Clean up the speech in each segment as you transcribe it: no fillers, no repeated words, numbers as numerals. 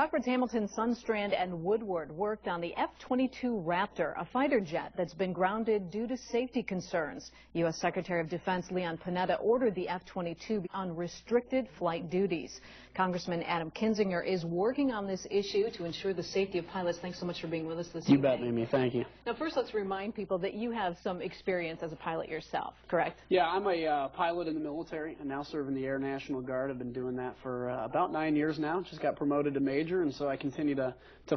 Rockford's Hamilton, Sundstrand, and Woodward worked on the F-22 Raptor, a fighter jet that's been grounded due to safety concerns. U.S. Secretary of Defense Leon Panetta ordered the F-22 on restricted flight duties. Congressman Adam Kinzinger is working on this issue to ensure the safety of pilots. Thanks so much for being with us this evening. You bet, Mimi. Thank you. Now, first, let's remind people that you have some experience as a pilot yourself, correct? Yeah, I'm a pilot in the military and now serve in the Air National Guard. I've been doing that for about 9 years now. Just got promoted to major, and so I continue to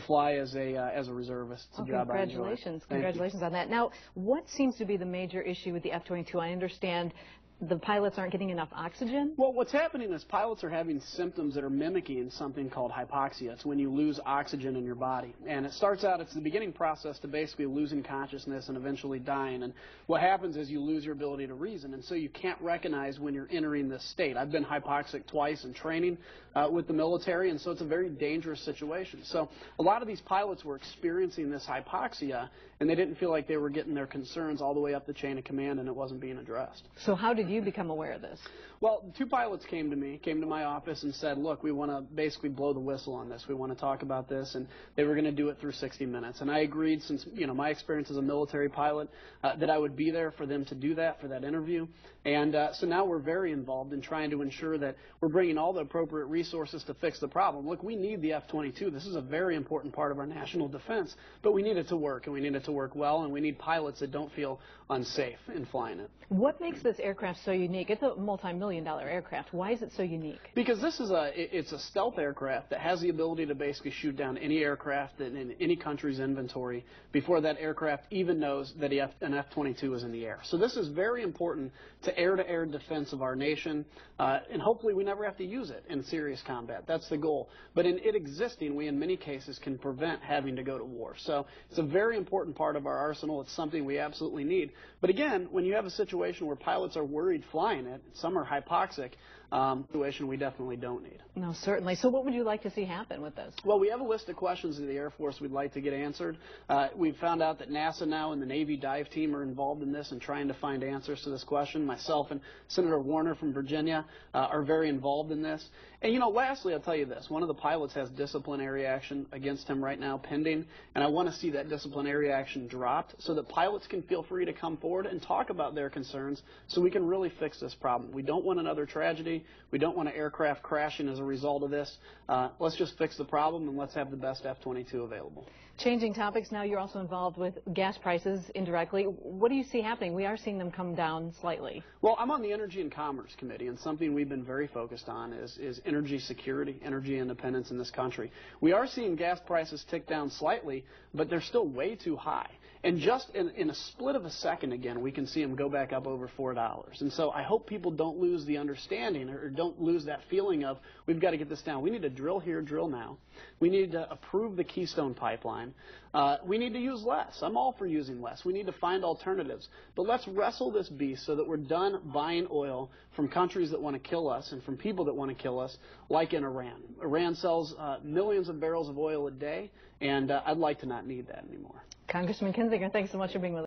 fly as a reservist. It's a job I enjoy. Congratulations. Congratulations on that. Now, what seems to be the major issue with the F-22? I understand the pilots aren't getting enough oxygen? Well, what's happening is pilots are having symptoms that are mimicking something called hypoxia. It's when you lose oxygen in your body. And it starts out, it's the beginning process to basically losing consciousness and eventually dying. And what happens is you lose your ability to reason. And so you can't recognize when you're entering this state. I've been hypoxic twice in training with the military, and so it's a very dangerous situation. So a lot of these pilots were experiencing this hypoxia, and they didn't feel like they were getting their concerns all the way up the chain of command, and it wasn't being addressed. So how did you become aware of this? Well, 2 pilots came to my office and said, look, we want to basically blow the whistle on this. We want to talk about this, and they were going to do it through 60 Minutes. And I agreed, since, you know, my experience as a military pilot, that I would be there for them to do that, for that interview. And so now we're very involved in trying to ensure that we're bringing all the appropriate resources to fix the problem. Look, we need the F-22. This is a very important part of our national defense, but we need it to work, and we need it to work well, and we need pilots that don't feel unsafe in flying it. What makes this aircraft so unique? It's a multi-million-dollar aircraft. Why is it so unique? Because this is it's a stealth aircraft that has the ability to basically shoot down any aircraft in any country's inventory before that aircraft even knows that an F-22 is in the air. So this is very important to air-to-air defense of our nation, and hopefully we never have to use it in serious combat. That's the goal. But in it existing, we in many cases can prevent having to go to war. So it's a very important part of our arsenal. It's something we absolutely need. But again, when you have a situation where pilots are worried flying it, some are hypoxic, situation we definitely don't need. No, certainly. So what would you like to see happen with this? Well, we have a list of questions in the Air Force we'd like to get answered. We've found out that NASA now and the Navy dive team are involved in this and trying to find answers to this question. Myself and Senator Warner from Virginia are very involved in this. And, you know, lastly, I'll tell you this. One of the pilots has disciplinary action against him right now pending, and I want to see that disciplinary action dropped so that pilots can feel free to come forward and talk about their concerns so we can really fix this problem. We don't want another tragedy. We don't want an aircraft crashing as a result of this. Let's just fix the problem, and let's have the best F-22 available. Changing topics now, you're also involved with gas prices indirectly. What do you see happening? We are seeing them come down slightly. Well, I'm on the Energy and Commerce Committee, and something we've been very focused on is energy security, energy independence in this country. We are seeing gas prices tick down slightly, but they're still way too high. And just in a split of a second, again, we can see them go back up over $4. And so I hope people don't lose the understanding or don't lose that feeling of we've got to get this down. We need to drill here, drill now. We need to approve the Keystone Pipeline. We need to use less. I'm all for using less. We need to find alternatives. But let's wrestle this beast so that we're done buying oil from countries that want to kill us and from people that want to kill us, like in Iran. Iran sells millions of barrels of oil a day, and I'd like to not need that anymore. Congressman Kinzinger, thanks so much for being with us.